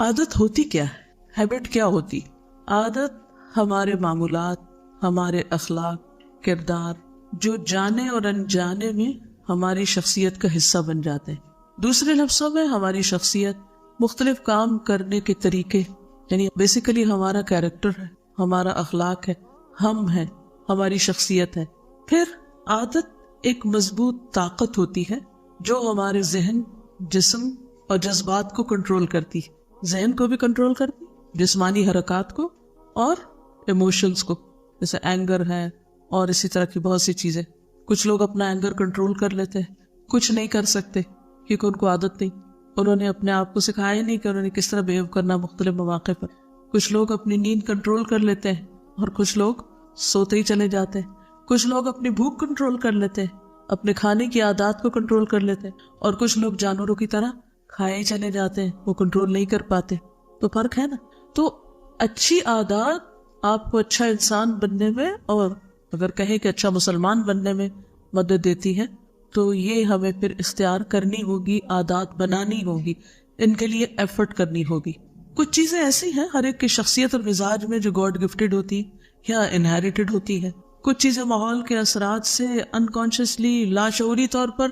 عادت ہوتی کیا ہے؟ ہیبٹ کیا ہوتی؟ عادت ہمارے معمولات، ہمارے اخلاق، کردار جو جانے اور انجانے میں ہماری شخصیت کا حصہ بن جاتے ہیں۔ دوسرے لفظوں میں ہماری شخصیت، مختلف کام کرنے کے طریقے، یعنی بیسیکلی ہمارا کیریکٹر ہے، ہمارا اخلاق ہے، ہم ہیں، ہماری شخصیت ہے۔ پھر عادت ایک مضبوط طاقت ہوتی ہے جو ہمارے ذہن، جسم اور جذبات کو کنٹرول کرتی ہے، ذہن کو بھی کنٹرول کرتی، جسمانی حرکات کو اور ایموشنز کو، جیسے اینگر ہے اور اسی طرح کی بہت سی چیزیں۔ کچھ لوگ اپنا اینگر کنٹرول کر لیتے ہیں، کچھ نہیں کر سکتے کیونکہ ان کو عادت نہیں، انہوں نے اپنے آپ کو سکھایا نہیں کہ انہوں نے کس طرح بیہیو کرنا مختلف مواقع پر۔ کچھ لوگ اپنی نیند کنٹرول کر لیتے ہیں اور کچھ لوگ سوتے ہی چلے جاتے ہیں۔ کچھ لوگ اپنی بھوک کنٹرول کر لیتے ہیں، اپنے کھانے کی عادات کو کنٹرول کر لیتے ہیں، اور کچھ لوگ جانوروں کی طرح کھائے ہی چلے جاتے ہیں، وہ کنٹرول نہیں کر پاتے۔ تو فرق ہے نا۔ تو اچھی عادات آپ کو اچھا انسان بننے میں، اور اگر کہیں کہ اچھا مسلمان بننے میں مدد دیتی ہے، تو یہ ہمیں پھر اختیار کرنی ہوگی، عادات بنانی ہوگی، ان کے لیے ایفرٹ کرنی ہوگی۔ کچھ چیزیں ایسی ہیں ہر ایک کی شخصیت اور مزاج میں جو گاڈ گفٹڈ ہوتی یا انہیریٹڈ ہوتی ہے۔ کچھ چیزیں ماحول کے اثرات سے انکانشیسلی، لاشعوری طور پر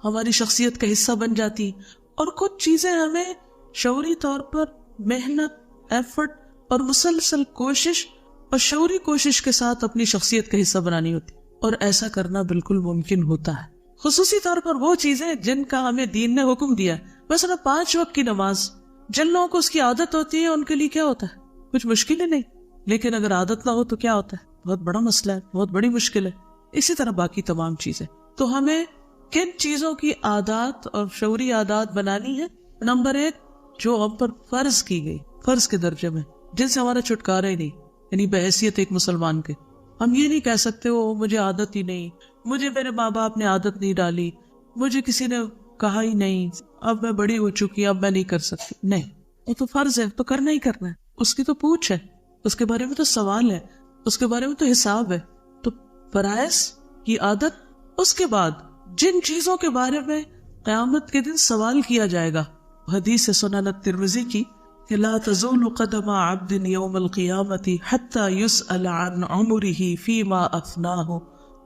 ہماری شخصیت کا حصہ بن جاتی، اور کچھ چیزیں ہمیں شعوری طور پر محنت، ایفرٹ اور مسلسل کوشش اور شعوری کوشش کے ساتھ اپنی شخصیت کا حصہ بنانی ہوتی، اور ایسا کرنا بالکل ممکن ہوتا ہے۔ خصوصی طور پر وہ چیزیں جن کا ہمیں دین نے حکم دیا، مثلا 5 وقت کی نماز، جن لوگوں کو اس کی عادت ہوتی ہے ان کے لیے کیا ہوتا ہے؟ کچھ مشکل ہی نہیں، لیکن اگر عادت نہ ہو تو کیا ہوتا ہے؟ بہت بڑا مسئلہ ہے، بہت بڑی مشکل ہے۔ اسی طرح باقی تمام چیزیں۔ تو ہمیں کن چیزوں کی عادات اور شعوری عادات بنانی ہے؟ نمبر 1، جو ہم پر فرض کی گئی، فرض کے درجے میں، جن سے ہمارا چھٹکارا ہی نہیں، یعنی بحیثیت ایک مسلمان کے۔ ہم یہ نہیں کہہ سکتے وہ مجھے عادت ہی نہیں، مجھے میرے ماں باپ نے عادت نہیں ڈالی، مجھے کسی نے کہا ہی نہیں، اب میں بڑی ہو چکی، اب میں نہیں کر سکتی۔ نہیں، وہ تو فرض ہے، تو کرنا ہی کرنا ہے، اس کی تو پوچھ ہے، اس کے بارے میں تو سوال ہے، اس کے بارے میں تو حساب ہے۔ تو فرائض کی عادت، اس کے بعد جن چیزوں کے بارے میں قیامت کے دن سوال کیا جائے گا، حدیث سنن الترمذی کی کہ لا تزول قدم عبد یوم القیامت حتی یسأل عن عمره فیما افناہ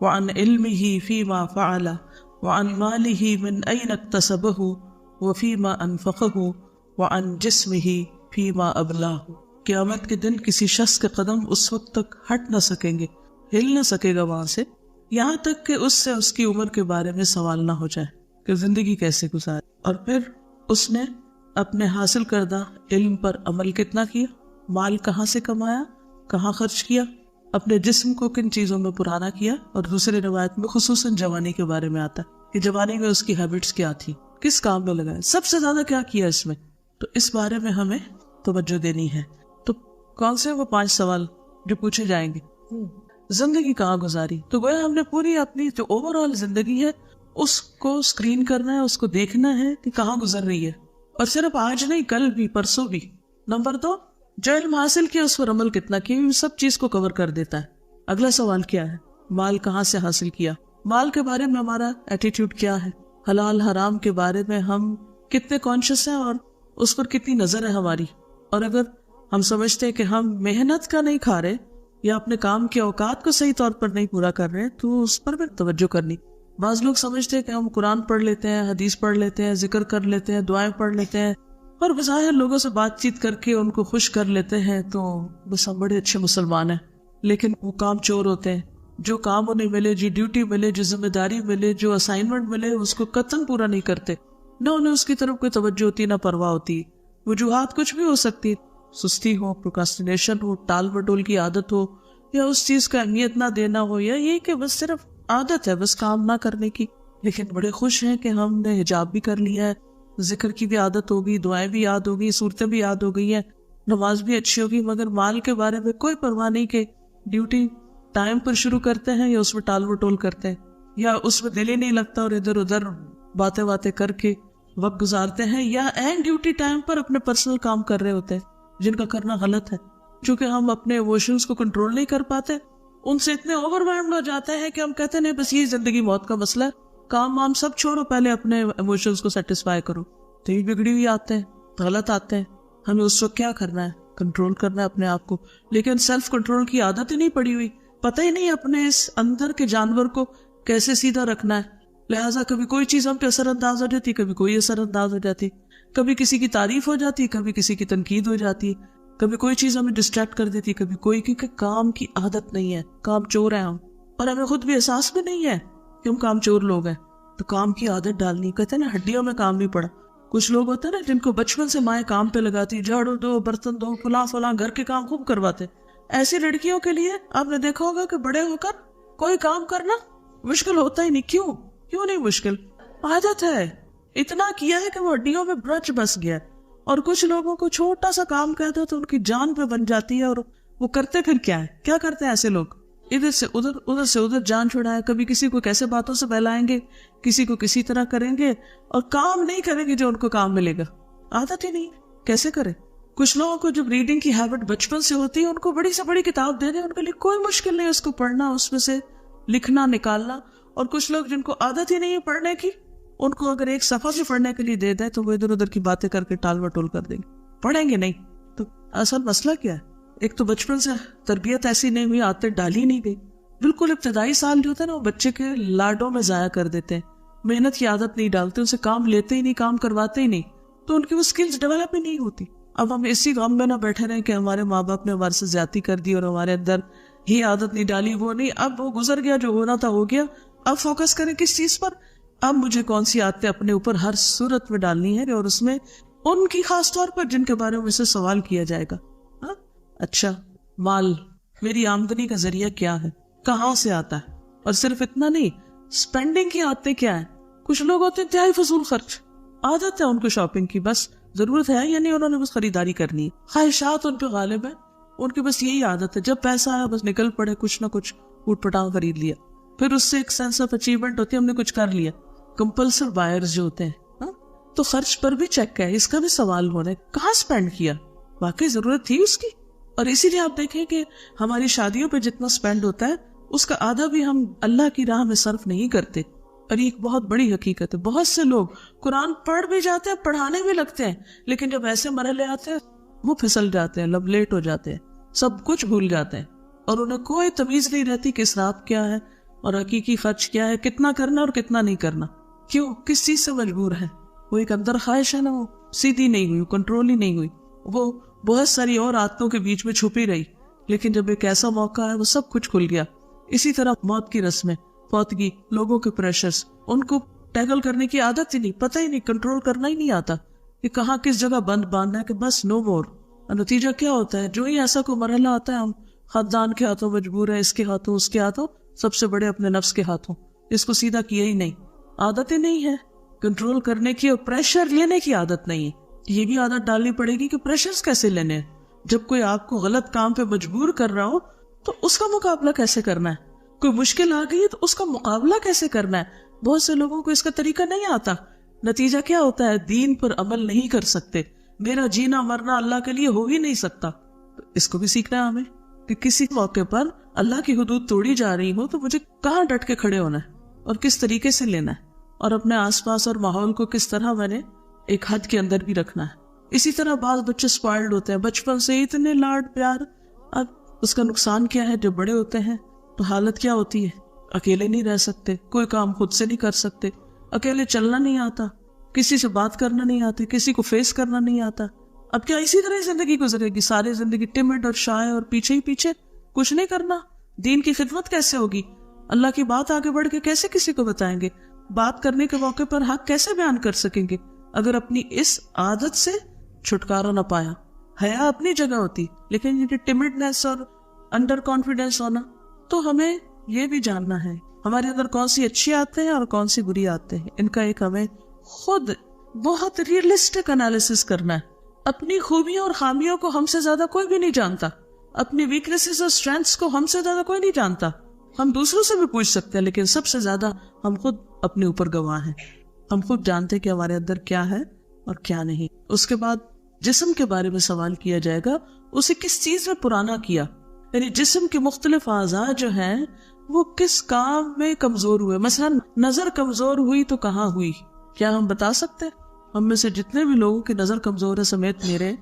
وعن علمه فیما فعل وعن ماله من این اکتسبہ وفیما انفقہ وعن جسمه فیما ابلاہ۔ قیامت کے دن کسی شخص کے قدم اس وقت تک ہٹ نہ سکیں گے، ہل نہ سکے گا وہاں سے، یہاں تک کہ اس سے اس کی عمر کے بارے میں سوال نہ ہو جائے کہ زندگی کیسے گزاری، اور پھر اس نے اپنے حاصل کردہ علم پر عمل کتنا کیا، مال کہاں سے کمایا، کہاں خرچ کیا، اپنے جسم کو کن چیزوں میں پرانا کیا، اور دوسرے روایت میں خصوصاً جوانی کے بارے میں آتا ہے کہ جوانی میں اس کی ہیبٹس کیا تھی، کس کام میں لگایا، سب سے زیادہ کیا کیا اس میں۔ تو اس بارے میں ہمیں توجہ دینی ہے۔ تو کون سے وہ 5 سوال جو پوچھے جائیں گے؟ زندگی کہاں گزاری؟ تو گویا ہم نے پوری اپنی جو اوور آل زندگی ہے اس کو اسکرین کرنا ہے، اس کو دیکھنا ہے کہ کہاں گزر رہی ہے، اور صرف آج نہیں، کل بھی، پرسوں بھی۔ نمبر 2، جو علم حاصل کیا اس پر عمل کتنا کیا، یہ سب چیز کو کور کر دیتا ہے۔ اگلا سوال کیا ہے؟ مال کہاں سے حاصل کیا، مال کے بارے میں ہمارا ایٹیٹیوڈ کیا ہے، حلال حرام کے بارے میں ہم کتنے کانشیس ہیں اور اس پر کتنی نظر ہے ہماری، اور اگر ہم سمجھتے ہیں کہ ہم محنت کا نہیں کھا رہے یا اپنے کام کے اوقات کو صحیح طور پر نہیں پورا کر رہے تو اس پر بھی توجہ کرنی۔ بعض لوگ سمجھتے ہیں کہ ہم قرآن پڑھ لیتے ہیں، حدیث پڑھ لیتے ہیں، ذکر کر لیتے ہیں، دعائیں پڑھ لیتے ہیں، اور بظاہر لوگوں سے بات چیت کر کے ان کو خوش کر لیتے ہیں، تو بس ہم بڑے اچھے مسلمان ہیں۔ لیکن وہ کام چور ہوتے ہیں، جو کام انہیں ملے، جو ڈیوٹی ملے، جو ذمہ داری ملے، جو اسائنمنٹ ملے، اس کو قطعاً پورا نہیں کرتے، نہ انہیں اس کی طرف کوئی توجہ ہوتی، نہ پرواہ ہوتی۔ وجوہات کچھ بھی ہو سکتی، سستی ہو، پروکاسٹینیشن ہو، ٹال مٹول کی عادت ہو، یا اس چیز کا اہمیت نہ دینا ہو، یا یہ کہ بس صرف عادت ہے بس کام نہ کرنے کی۔ لیکن بڑے خوش ہیں کہ ہم نے حجاب بھی کر لیا ہے، ذکر کی بھی عادت ہوگی، دعائیں بھی یاد ہو گئی، صورتیں بھی یاد ہو گئی ہیں، نماز بھی اچھی ہوگی، مگر مال کے بارے میں کوئی پرواہ نہیں کہ ڈیوٹی ٹائم پر شروع کرتے ہیں یا اس میں ٹال مٹول کرتے ہیں، یا اس میں دل ہی نہیں لگتا اور ادھر ادھر باتیں کر کے وقت گزارتے ہیں، یا اینڈ ڈیوٹی ٹائم پر اپنے پرسنل کام کر رہے ہوتے ہیں جن کا کرنا غلط ہے۔ چونکہ ہم اپنے ایموشنز کو کنٹرول نہیں کر پاتے، ان سے اتنے اوور ویلمڈ ہو جاتے ہیں کہ ہم کہتے ہیں بس یہ زندگی موت کا مسئلہ ہے، کام وام سب چھوڑو، پہلے اپنے ایموشنز کو سیٹسفائی کرو۔ تو یہ بگڑی ہوئی آتے ہیں، غلط آتے ہیں، ہمیں اس وقت کیا کرنا ہے؟ کنٹرول کرنا ہے اپنے آپ کو. لیکن سیلف کنٹرول کی عادت ہی نہیں پڑی ہوئی, پتہ ہی نہیں اپنے اس اندر کے جانور کو کیسے سیدھا رکھنا ہے. لہٰذا کبھی کوئی چیز ہم پہ اثر انداز ہو جاتی, کبھی کوئی اثر انداز ہو جاتی, کبھی کسی کی تعریف ہو جاتی, کبھی کسی کی تنقید ہو جاتی, کبھی کوئی چیز ہمیں ڈسٹریکٹ کر دیتی, کبھی کوئی, کیونکہ کام کی عادت نہیں ہے, کام چور ہیں ہم, اور ہمیں خود بھی احساس بھی نہیں ہے کہ ہم کام چور لوگ ہیں. تو کام کی عادت ڈالنی, کہتے ہیں نا ہڈیوں میں کام نہیں پڑا. کچھ لوگ ہوتے ہیں نا جن کو بچپن سے مائیں کام پہ لگاتی, جھاڑو دو, برتن دو, فلاں فلاں گھر کے کام خوب کرواتے. ایسی لڑکیوں کے لیے آپ نے دیکھا ہوگا کہ بڑے ہو کر کوئی کام کرنا مشکل ہوتا ہی نہیں. کیوں نہیں مشکل؟ عادت ہے, اتنا کیا ہے کہ وہ ہڈیوں میں برچ بس گیا. اور کچھ لوگوں کو چھوٹا سا کام کہتا تو ان کی جان پہ بن جاتی ہے, اور وہ کرتے پھر کیا کرتے ہیں ایسے لوگ؟ ادھر سے ادھر جان چھڑائے. کبھی کسی کو کیسے باتوں سے بہلائیں گے, کسی کو کسی طرح کریں گے, اور کام نہیں کریں گے جو ان کو کام ملے گا. عادت ہی نہیں, کیسے کرے؟ کچھ لوگوں کو جب ریڈنگ کی ہیبٹ بچپن سے ہوتی ہے, ان کو بڑی سے بڑی کتاب دے دیں, ان کے لیے کوئی مشکل نہیں اس کو پڑھنا, اس میں سے لکھنا نکالنا. اور کچھ لوگ جن کو عادت ہی نہیں ہے پڑھنے کی, ان کو اگر ایک صفحہ بھی پڑھنے کے لیے دے دیں تو وہ ادھر ادھر کی باتیں کر کے ٹال مٹول کر دیں گے, پڑھیں گے نہیں. تو اصل مسئلہ کیا ہے؟ ایک تو بچپن سے تربیت ایسی نہیں ہوئی, عادتیں ڈالی نہیں گئی. بالکل ابتدائی سال جو ہوتے ہیں نا, وہ بچے کے لاڈوں میں ضائع کر دیتے ہیں, محنت کی عادت نہیں ڈالتے, ان سے کام لیتے ہی نہیں, کام کرواتے ہی نہیں, تو ان کی وہ سکلز ڈیولپ ہی نہیں ہوتی. اب ہم اسی غم میں نہ بیٹھے رہے کہ ہمارے ماں باپ نے ہمارے سے زیادتی کر دی اور ہمارے اندر ہی عادت نہیں ڈالی. وہ نہیں, اب وہ گزر گیا, جو ہونا تھا ہو گیا. اب فوکس کریں کس چیز پر؟ اب مجھے کون سی عادتیں اپنے اوپر ہر صورت میں ڈالنی ہے, اور اس میں ان کی خاص طور پر جن کے بارے میں سے سوال کیا جائے گا. اچھا, مال, میری آمدنی کا ذریعہ کیا ہے, کہاں سے آتا ہے؟ اور صرف اتنا نہیں, سپینڈنگ کی عادتیں کیا ہیں؟ کچھ لوگ ہوتے ہیں انتہائی فضول خرچ, عادت ہے ان کو شاپنگ کی, بس ضرورت ہے یا نہیں, انہوں نے بس خریداری کرنی ہے, خواہشات ان پہ غالب ہے, ان کی بس یہی عادت ہے, جب پیسہ آیا بس نکل پڑے, کچھ نہ کچھ اوٹ پٹانگ خرید لیا, پھر اس سے ایک سینس آف اچیومنٹ ہوتی ہے, ہم نے کچھ کر لیا. کمپلسر بائرز جو ہوتے ہیں, تو خرچ پر بھی چیک ہے, اس کا بھی سوال ہونا ہے کہاں سپینڈ کیا, واقعی ضرورت تھی اس کی. اور اسی لیے آپ دیکھیں کہ ہماری شادیوں پہ جتنا سپینڈ ہوتا ہے اس کا آدھا بھی ہم اللہ کی راہ میں صرف نہیں کرتے. اور یہ ایک بہت بڑی حقیقت ہے. بہت سے لوگ قرآن پڑھ بھی جاتے ہیں, پڑھانے بھی لگتے ہیں, لیکن جب ایسے مرحلے آتے ہیں وہ پھسل جاتے ہیں, لب لیٹ ہو جاتے ہیں, سب کچھ بھول جاتے ہیں, اور انہیں کوئی تمیز نہیں رہتی کہ اسراف کیا ہے اور حقیقی خرچ کیا ہے, کتنا کرنا اور کتنا نہیں کرنا. کیوں؟ کس چیز سے مجبور ہے؟ وہ ایک اندر خواہش ہے نا, وہ سیدھی نہیں ہوئی, کنٹرول ہی نہیں ہوئی, وہ بہت ساری اور عادتوں کے بیچ میں چھپی رہی. لیکن جب ایک ایسا موقع ہے وہ سب کچھ کھل گیا. اسی طرح موت کی رسمیں, فوتگی, لوگوں کے پریشرز, ان کو ٹیکل کرنے کی عادت ہی نہیں, پتہ ہی نہیں, کنٹرول کرنا ہی نہیں آتا کہ کہاں کس جگہ بند باندھنا ہے, کہ بس نو مور. نتیجہ کیا ہوتا ہے؟ جو ہی ایسا کوئی مرحلہ آتا ہے, ہم خاندان کے ہاتھوں مجبور ہے, اس کے ہاتھوں, اس کے ہاتھوں, سب سے بڑے اپنے نفس کے ہاتھوں. اس کو سیدھا کیا ہی نہیں, عادتیں نہیں ہے کنٹرول کرنے کی, اور پریشر لینے کی عادت نہیں ہے. یہ بھی عادت ڈالنی پڑے گی کہ پریشرز کیسے لینے ہیں. جب کوئی آپ کو غلط کام پہ مجبور کر رہا ہو تو اس کا مقابلہ کیسے کرنا ہے, کوئی مشکل آ گئی ہے تو اس کا مقابلہ کیسے کرنا ہے. بہت سے لوگوں کو اس کا طریقہ نہیں آتا. نتیجہ کیا ہوتا ہے؟ دین پر عمل نہیں کر سکتے. میرا جینا مرنا اللہ کے لیے ہو ہی نہیں سکتا. تو اس کو بھی سیکھنا ہے ہمیں کہ کسی موقع پر اللہ کی حدود توڑی جا رہی ہو تو مجھے کہاں ڈٹ کے کھڑے ہونا ہے اور کس طریقے سے لینا ہے, اور اپنے آس پاس اور ماحول کو کس طرح میں نے ایک حد کے اندر بھی رکھنا ہے. اسی طرح بعض بچے سپائلڈ ہوتے ہیں, بچپن سے اتنے لاڈ پیار. اب اس کا نقصان کیا ہے؟ جب بڑے ہوتے ہیں تو حالت کیا ہوتی ہے؟ اکیلے نہیں رہ سکتے, کوئی کام خود سے نہیں کر سکتے, اکیلے چلنا نہیں آتا, کسی سے بات کرنا نہیں آتی, کسی کو فیس کرنا نہیں آتا. اب کیا اسی طرح زندگی گزرے گی؟ ساری زندگی ٹمڈ اور شائع اور پیچھے ہی پیچھے, کچھ نہیں کرنا. دین کی خدمت کیسے ہوگی؟ اللہ کی بات آگے بڑھ کے کیسے کسی کو بتائیں گے؟ بات کرنے کے موقع پر حق کیسے بیان کر سکیں گے اگر اپنی اس عادت سے چھٹکارا نہ پایا؟ حیا اپنی جگہ ہوتی, لیکن یہ ٹمڈنس اور انڈر کانفیڈنس ہونا. تو ہمیں یہ بھی جاننا ہے ہمارے اندر کون سی اچھی عادتیں ہیں اور کون سی بری عادتیں ہیں. ان کا ایک ہمیں خود بہت ریئلسٹک انالیسس کرنا ہے. اپنی خوبیوں اور خامیوں کو ہم سے زیادہ کوئی بھی نہیں جانتا, اپنی ویکنیسز اور اسٹرینتھس کو ہم سے زیادہ کوئی نہیں جانتا. ہم دوسروں سے بھی پوچھ سکتے ہیں, لیکن سب سے زیادہ ہم خود اپنے اوپر گواہ ہیں. ہم خود جانتے کہ ہمارے اندر کیا ہے اور کیا نہیں. اس کے بعد جسم کے بارے میں سوال کیا جائے گا, اسے کس چیز میں پرانا کیا, یعنی جسم کے مختلف اعضاء جو ہیں وہ کس کام میں کمزور ہوئے. مثلا نظر کمزور ہوئی تو کہاں ہوئی؟ کیا ہم بتا سکتے ہیں؟ ہم میں سے جتنے بھی لوگوں کی نظر کمزور ہے سمیت میرے,